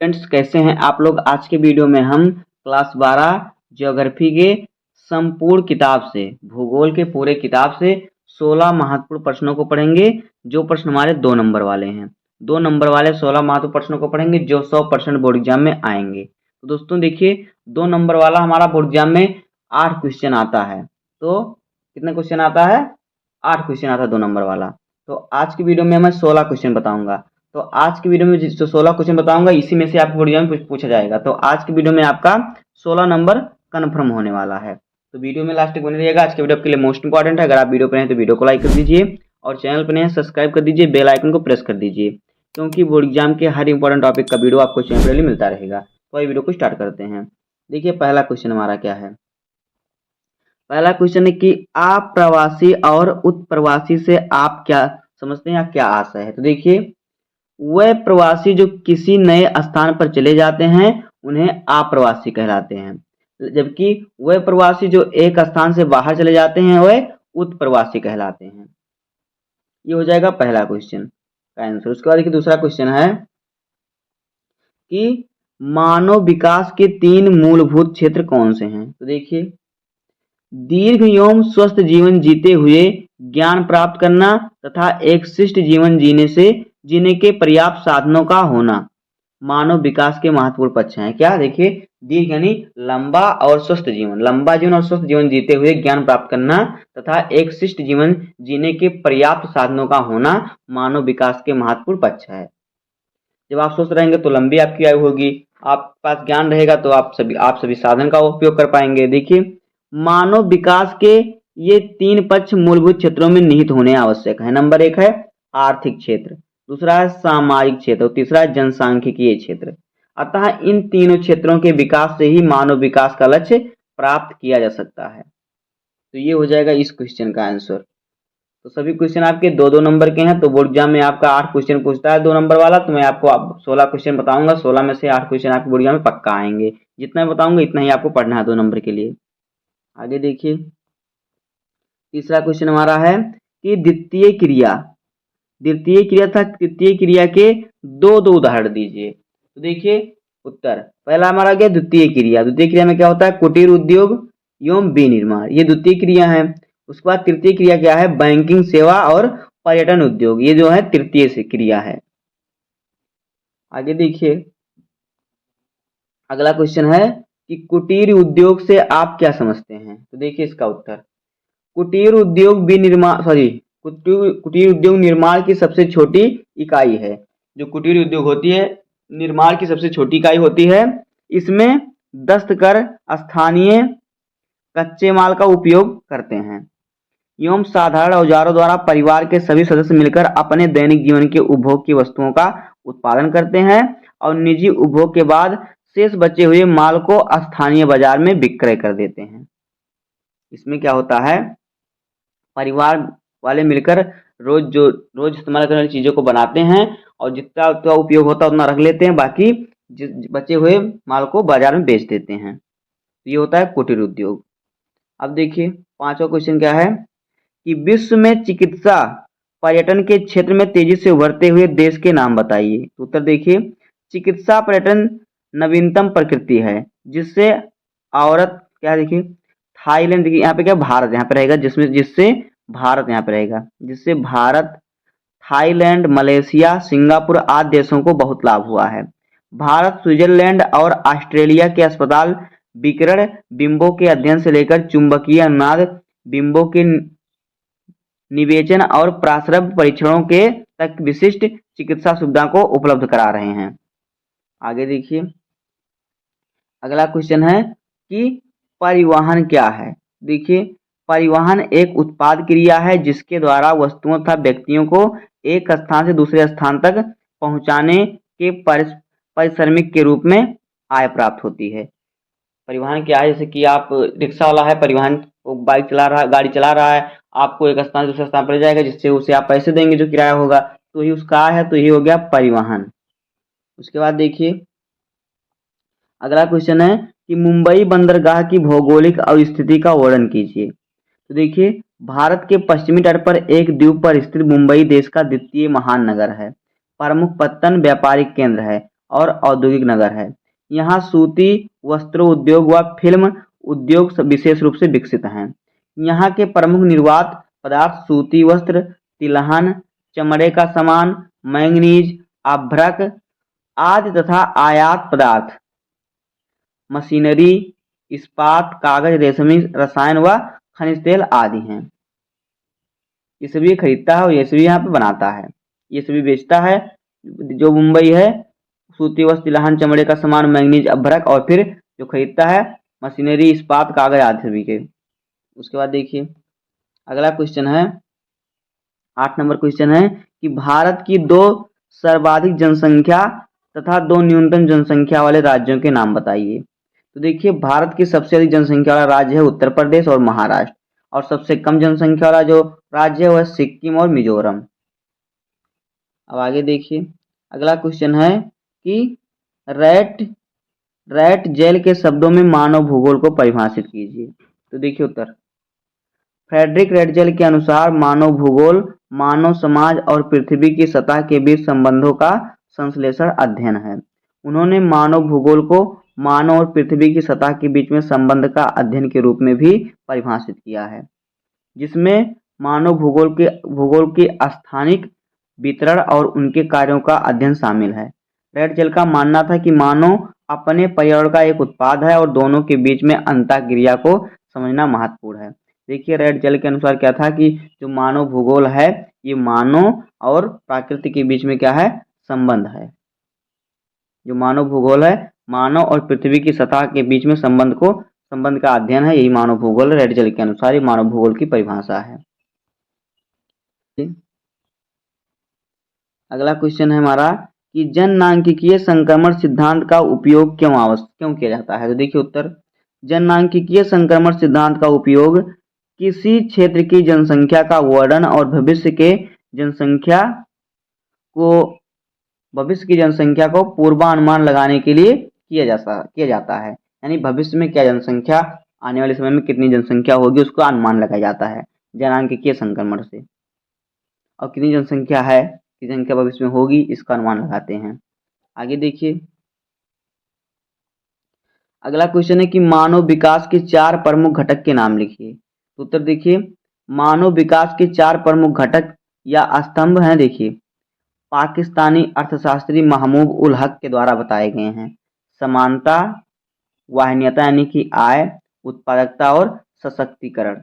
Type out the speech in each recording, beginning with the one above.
Students कैसे हैं आप लोग। आज के वीडियो में हम क्लास 12 ज्योग्राफी के संपूर्ण किताब से, भूगोल के पूरे किताब से 16 महत्वपूर्ण प्रश्नों को पढ़ेंगे। जो प्रश्न हमारे 2 नंबर वाले हैं, 2 नंबर वाले 16 महत्वपूर्ण प्रश्नों को पढ़ेंगे जो 100% बोर्ड एग्जाम में आएंगे। तो दोस्तों देखिए, 2 नंबर वाला हमारा बोर्ड एग्जाम में 8 क्वेश्चन आता है। तो कितने क्वेश्चन आता है? 8 क्वेश्चन आता है 2 नंबर वाला। तो आज की वीडियो में मैं 16 क्वेश्चन बताऊंगा। तो आज की वीडियो में जो 16 क्वेश्चन बताऊंगा, इसी में से आपको बोर्ड एग्जाम में पूछा जाएगा। तो आज की वीडियो में आपका 16 नंबर कन्फर्म होने वाला है। तो वीडियो में लास्ट तक बने रहिएगा। आज के वीडियो आपके लिए मोस्ट इंपॉर्टेंट है। अगर आप वीडियो पर हैं तो वीडियो को लाइक कर दीजिए और चैनल पर हैं सब्सक्राइब कर दीजिए, बेल आइकन को प्रेस कर दीजिए, क्योंकि बोर्ड एग्जाम के हर इंपॉर्टेंट टॉपिक का वीडियो आपको चैनल पर मिलता रहेगा। तो ये वीडियो को स्टार्ट करते हैं। देखिए पहला क्वेश्चन हमारा क्या है। पहला क्वेश्चन है कि अप्रवासी और उत्प्रवासी से आप क्या समझते हैं या क्या आशय है। तो देखिए, वह प्रवासी जो किसी नए स्थान पर चले जाते हैं उन्हें अप्रवासी कहलाते हैं, जबकि वह प्रवासी जो एक स्थान से बाहर चले जाते हैं वह उत्प्रवासी कहलाते हैं। ये हो जाएगा पहला क्वेश्चन का आंसर। उसके बाद देखिए दूसरा क्वेश्चन है कि मानव विकास के 3 मूलभूत क्षेत्र कौन से हैं। तो देखिए, दीर्घ एवं स्वस्थ जीवन जीते हुए ज्ञान प्राप्त करना तथा एक शिष्ट जीवन जीने के पर्याप्त साधनों का होना मानव विकास के महत्वपूर्ण पक्ष हैं। क्या? देखिए, दीर्घ यानी लंबा और स्वस्थ जीवन, लंबा जीवन और स्वस्थ जीवन जीते हुए ज्ञान प्राप्त करना तथा एक शिष्ट जीवन जीने के पर्याप्त साधनों का होना मानव विकास के महत्वपूर्ण पक्ष है। जब आप स्वस्थ रहेंगे तो लंबी आपकी आयु होगी, आपके पास ज्ञान रहेगा तो आप सभी साधन का उपयोग कर पाएंगे। देखिए, मानव विकास के ये 3 पक्ष मूलभूत क्षेत्रों में निहित होने आवश्यक है। नंबर 1 है आर्थिक क्षेत्र, दूसरा है सामाजिक क्षेत्र और तीसरा है जनसांख्यिकीय क्षेत्र। अतः इन तीनों क्षेत्रों के विकास से ही मानव विकास का लक्ष्य प्राप्त किया जा सकता है। तो ये हो जाएगा इस क्वेश्चन का आंसर। तो सभी क्वेश्चन आपके 2-2 नंबर के हैं। तो बोर्ड एग्जाम में आपका 8 क्वेश्चन पूछता है 2 नंबर वाला, तो मैं आपको 16 क्वेश्चन बताऊंगा। 16 में से 8 क्वेश्चन आपके बोर्ड एग्जाम में पक्का आएंगे। जितना मैं बताऊंगा इतना ही आपको पढ़ना है 2 नंबर के लिए। आगे देखिए, तीसरा क्वेश्चन हमारा है कि द्वितीय क्रिया तथा तृतीय क्रिया के 2 उदाहरण दीजिए। तो देखिए उत्तर पहला हमारा गया द्वितीय क्रिया। द्वितीय क्रिया में क्या होता है? कुटीर उद्योग एवं विनिर्माण, ये द्वितीय क्रिया है। उसके बाद तृतीय क्रिया क्या है? बैंकिंग सेवा और पर्यटन उद्योग, ये जो है तृतीय से क्रिया है। आगे देखिए, अगला क्वेश्चन है कि कुटीर उद्योग से आप क्या समझते हैं। तो देखिए इसका उत्तर, कुटीर उद्योग कुटीर उद्योग निर्माण की सबसे छोटी इकाई है। जो कुटीर उद्योग होती है निर्माण की सबसे छोटी इकाई होती है। इसमें दस्तकर स्थानीय कच्चे माल का उपयोग करते हैं एवं साधारण औजारों द्वारा परिवार के सभी सदस्य मिलकर अपने दैनिक जीवन के उपभोग की वस्तुओं का उत्पादन करते हैं और निजी उपभोग के बाद शेष बचे हुए माल को स्थानीय बाजार में विक्रय कर देते हैं। इसमें क्या होता है? परिवार वाले मिलकर रोज इस्तेमाल करने वाली चीज़ों को बनाते हैं और जितना उतना उपयोग होता है उतना रख लेते हैं, बाकी बचे हुए माल को बाजार में बेच देते हैं। तो ये होता है कुटीर उद्योग। अब देखिए पांचवा क्वेश्चन क्या है कि विश्व में चिकित्सा पर्यटन के क्षेत्र में तेजी से उभरते हुए देश के नाम बताइए। तो उत्तर देखिए, चिकित्सा पर्यटन नवीनतम प्रकृति है जिससे औरत क्या, देखिए थाईलैंड, देखिए यहाँ पे क्या भारत यहाँ पे रहेगा, जिससे भारत यहाँ पे रहेगा, जिससे भारत, थाईलैंड, मलेशिया, सिंगापुर आदि देशों को बहुत लाभ हुआ है। भारत, स्विट्जरलैंड और ऑस्ट्रेलिया के अस्पताल विकिरण बिंबों के अध्ययन से लेकर चुंबकीय अनुनाद बिंबों के निवेचन और प्रासरभ परीक्षणों के तक विशिष्ट चिकित्सा सुविधा को उपलब्ध करा रहे हैं। आगे देखिए, अगला क्वेश्चन है कि परिवहन क्या है। देखिए, परिवहन एक उत्पाद क्रिया है जिसके द्वारा वस्तुओं तथा व्यक्तियों को एक स्थान से दूसरे स्थान तक पहुंचाने के पारिश्रमिक के रूप में आय प्राप्त होती है। परिवहन क्या है? जैसे कि आप रिक्शा वाला है, परिवहन बाइक चला रहा है, गाड़ी चला रहा है, आपको एक स्थान से दूसरे स्थान पर ले जाएगा, जिससे उसे आप पैसे देंगे जो किराया होगा, तो ये उसका है। तो ये हो गया परिवहन। उसके बाद देखिए, अगला क्वेश्चन है कि मुंबई बंदरगाह की भौगोलिक स्थिति का वर्णन कीजिए। तो देखिए, भारत के पश्चिमी तट पर एक द्वीप पर स्थित मुंबई देश का द्वितीय महान नगर है, प्रमुख पत्तन व्यापारिक केंद्र है और औद्योगिक नगर है। यहाँ सूती वस्त्र उद्योग व फिल्म उद्योग विशेष रूप से विकसित हैं। यहाँ के प्रमुख निर्यात पदार्थ सूती वस्त्र, तिलहन, चमड़े का सामान, मैंगनीज, आभ्रक आदि तथा आयात पदार्थ मशीनरी, इस्पात, कागज, रेशमी रसायन व खनिज तेल आदि हैं। ये सभी खरीदता है और ये सभी यहाँ पे बनाता है, ये सभी बेचता है। जो मुंबई है सूती वस्त्र, तिलहन, चमड़े का सामान, मैंगनीज, अभ्रक और फिर जो खरीदता है मशीनरी, इस्पात, कागज आदि सभी के। उसके बाद देखिए अगला क्वेश्चन है 8 नंबर क्वेश्चन है कि भारत की 2 सर्वाधिक जनसंख्या तथा 2 न्यूनतम जनसंख्या वाले राज्यों के नाम बताइए। तो देखिए भारत की सबसे अधिक जनसंख्या वाला राज्य है उत्तर प्रदेश और महाराष्ट्र, और सबसे कम जनसंख्या वाला जो राज्य है वह सिक्किम और मिजोरम। अब आगे देखिए अगला क्वेश्चन है कि रैट जेल के शब्दों में मानव भूगोल को परिभाषित कीजिए। तो देखिए उत्तर फ्रेडरिक रेटजेल के अनुसार मानव भूगोल मानव समाज और पृथ्वी की सतह के बीच संबंधों का संश्लेषण अध्ययन है। उन्होंने मानव भूगोल को मानव और पृथ्वी की सतह के बीच में संबंध का अध्ययन के रूप में भी परिभाषित किया है, जिसमें मानव भूगोल के स्थानिक वितरण और उनके कार्यों का अध्ययन शामिल है। रेटजेल का मानना था कि मानव अपने पर्यावरण का एक उत्पाद है और दोनों के बीच में अंतःक्रिया को समझना महत्वपूर्ण है। देखिए रेटजेल के अनुसार क्या था कि जो मानव भूगोल है ये मानव और प्रकृति के बीच में क्या है, संबंध है। जो मानव भूगोल है मानव और पृथ्वी की सतह के बीच में संबंध का अध्ययन है, यही मानव भूगोल रेटजेल के अनुसार ये मानव भूगोल की परिभाषा है। अगला क्वेश्चन है हमारा कि जननांकिकीय संक्रमण सिद्धांत का उपयोग क्यों किया जाता है। तो देखिए उत्तर जननांकिकीय संक्रमण सिद्धांत का उपयोग किसी क्षेत्र की जनसंख्या का वर्णन और भविष्य की जनसंख्या को पूर्वानुमान लगाने के लिए किया जाता है। यानी भविष्य में क्या जनसंख्या, आने वाले समय में कितनी जनसंख्या होगी उसका अनुमान लगाया जाता है जननांकिकीय संक्रमण से, और कितनी जनसंख्या है, कितनी संख्या भविष्य में होगी इसका अनुमान लगाते हैं। आगे देखिए अगला क्वेश्चन है कि मानव विकास के 4 प्रमुख घटक के नाम लिखिए। तो उत्तर देखिए मानव विकास के 4 प्रमुख घटक या स्तंभ हैं, देखिए पाकिस्तानी अर्थशास्त्री महमूद उल हक के द्वारा बताए गए हैं। समानता, वाहनीयता यानी कि आय, उत्पादकता और सशक्तिकरण,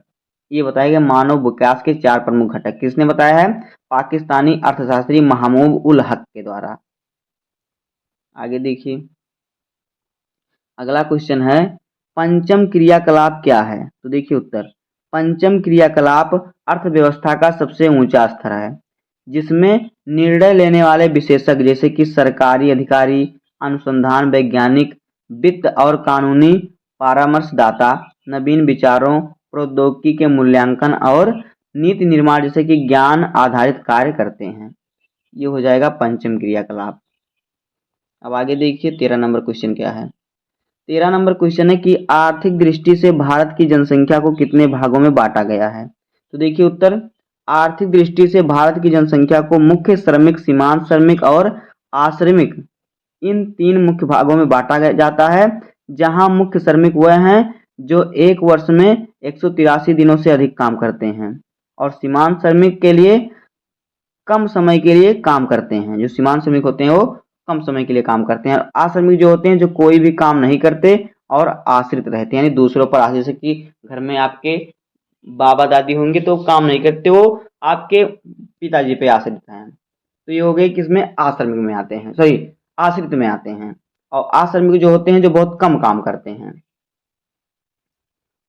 ये बताए गए मानव विकास के 4 प्रमुख घटक। किसने बताया है? पाकिस्तानी अर्थशास्त्री महमूद उल हक के द्वारा। आगे देखिए अगला क्वेश्चन है पंचम क्रियाकलाप क्या है। तो देखिए उत्तर पंचम क्रियाकलाप अर्थव्यवस्था का सबसे ऊंचा स्तर है, जिसमें निर्णय लेने वाले विशेषज्ञ जैसे कि सरकारी अधिकारी, अनुसंधान वैज्ञानिक, वित्त और कानूनी परामर्शदाता नवीन विचारों, प्रौद्योगिकी के मूल्यांकन और नीति निर्माण जैसे कि ज्ञान आधारित कार्य करते हैं। ये हो जाएगा पंचम क्रियाकलाप। अब आगे देखिए 13 नंबर क्वेश्चन क्या है। 13 नंबर क्वेश्चन है कि आर्थिक दृष्टि से भारत की जनसंख्या को कितने भागों में बांटा गया है। तो देखिए उत्तर आर्थिक दृष्टि से भारत की जनसंख्या को मुख्य श्रमिक, सीमांत श्रमिक और आश्रमिक इन 3 मुख्य भागों में बांटा जाता है, जहां मुख्य श्रमिक वह हैं जो एक वर्ष में 183 दिनों से अधिक काम करते हैं, और सीमांत श्रमिक के लिए कम समय के लिए काम करते हैं। जो सीमांत श्रमिक होते हैं वो कम समय के लिए काम करते हैं। आश्रमिक जो होते हैं जो कोई भी काम नहीं करते और आश्रित रहते हैं, यानी दूसरों पर आश्रित, जैसे कि घर में आपके बाबा दादी होंगे तो काम नहीं करते, वो आपके पिताजी पे आश्रित हैं। तो ये हो गए किसमें, आश्रमिक में आते हैं, सॉरी आश्रित में आते हैं। और आश्रमिक जो होते हैं जो बहुत कम काम करते हैं,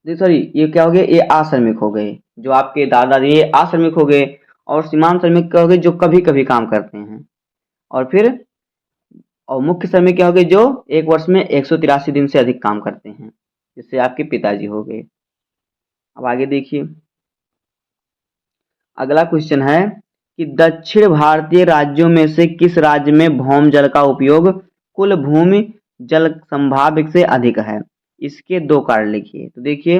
सॉरी ये क्या हो गए, ये आश्रमिक हो गए, जो आपके दादा दादी ये आश्रमिक हो गए। और सीमांत श्रमिक क्या हो गए, जो कभी कभी काम करते हैं। और मुख्य श्रमिक क्या हो गए, जो एक वर्ष में 183 दिन से अधिक काम करते हैं, जिससे आपके पिताजी हो गए। अब आगे देखिए अगला क्वेश्चन है कि दक्षिण भारतीय राज्यों में से किस राज्य में भौम जल का उपयोग कुल भूमि जल संभाव्य से अधिक है। इसके 2 कारण लिखिए। तो देखिए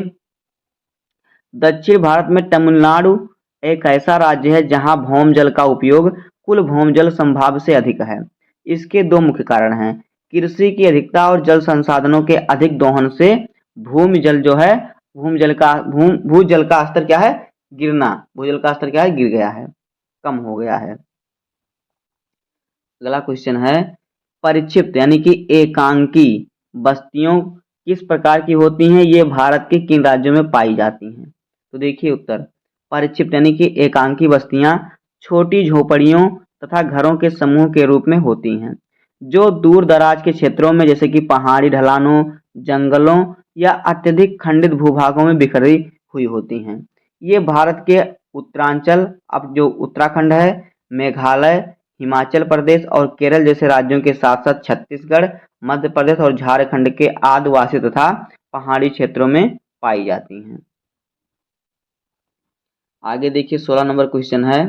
दक्षिण भारत में तमिलनाडु एक ऐसा राज्य है जहां भौम जल का उपयोग कुल भौम जल संभाव्य से अधिक है। इसके दो मुख्य कारण हैं। कृषि की अधिकता और जल संसाधनों के अधिक दोहन से भूजल का स्तर क्या है, गिरना, भूजल का स्तर क्या है, गिर गया है, कम हो गया है। अगला क्वेश्चन है, परिक्षिप्त यानी कि एकांकी बस्तियों किस प्रकार की होती हैं, ये भारत के किन राज्यों में पाई जाती हैं? तो देखिए उत्तर, परिक्षिप्त यानी कि एकांकी बस्तियां छोटी झोपड़ियों तथा घरों के समूह के रूप में होती हैं, जो दूर दराज के क्षेत्रों में जैसे कि पहाड़ी ढलानों, जंगलों या अत्यधिक खंडित भूभागों में बिखरी हुई होती हैं। ये भारत के उत्तरांचल, अब जो उत्तराखंड है, मेघालय, हिमाचल प्रदेश और केरल जैसे राज्यों के साथ साथ छत्तीसगढ़, मध्य प्रदेश और झारखंड के आदिवासी तथा पहाड़ी क्षेत्रों में पाई जाती हैं। आगे देखिए 16 नंबर क्वेश्चन है,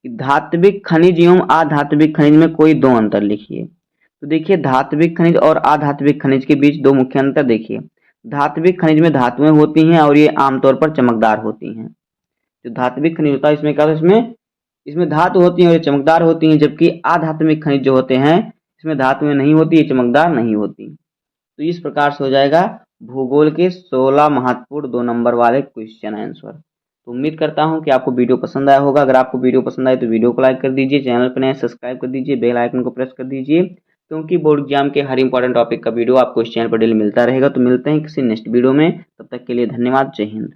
धात्विक खनिज एवं अधात्विक खनिज में कोई दो अंतर लिखिए। तो देखिए धात्विक खनिज और अधात्विक खनिज के बीच दो मुख्य अंतर देखिए। धात्विक खनिज में धातुएं होती हैं और ये आमतौर पर चमकदार होती हैं। जो धात्विक खनिज होता है इसमें क्या होता है, इसमें धातु होती हैं और ये चमकदार होती हैं, जबकि अधात्विक खनिज जो होते हैं इसमें धातुएं नहीं होती, ये चमकदार नहीं होती। तो इस प्रकार से हो जाएगा भूगोल के 16 महत्वपूर्ण 2 नंबर वाले क्वेश्चन आंसर। तो उम्मीद करता हूं कि आपको वीडियो पसंद आया होगा। अगर आपको वीडियो पसंद आए तो वीडियो को लाइक कर दीजिए, चैनल पर नए सब्सक्राइब कर दीजिए, बेल आइकन को प्रेस कर दीजिए, क्योंकि बोर्ड एग्जाम के हर इंपॉर्टेंट टॉपिक का वीडियो आपको इस चैनल पर डेली मिलता रहेगा। तो मिलते हैं किसी नेक्स्ट वीडियो में, तब तक के लिए धन्यवाद, जय हिंद।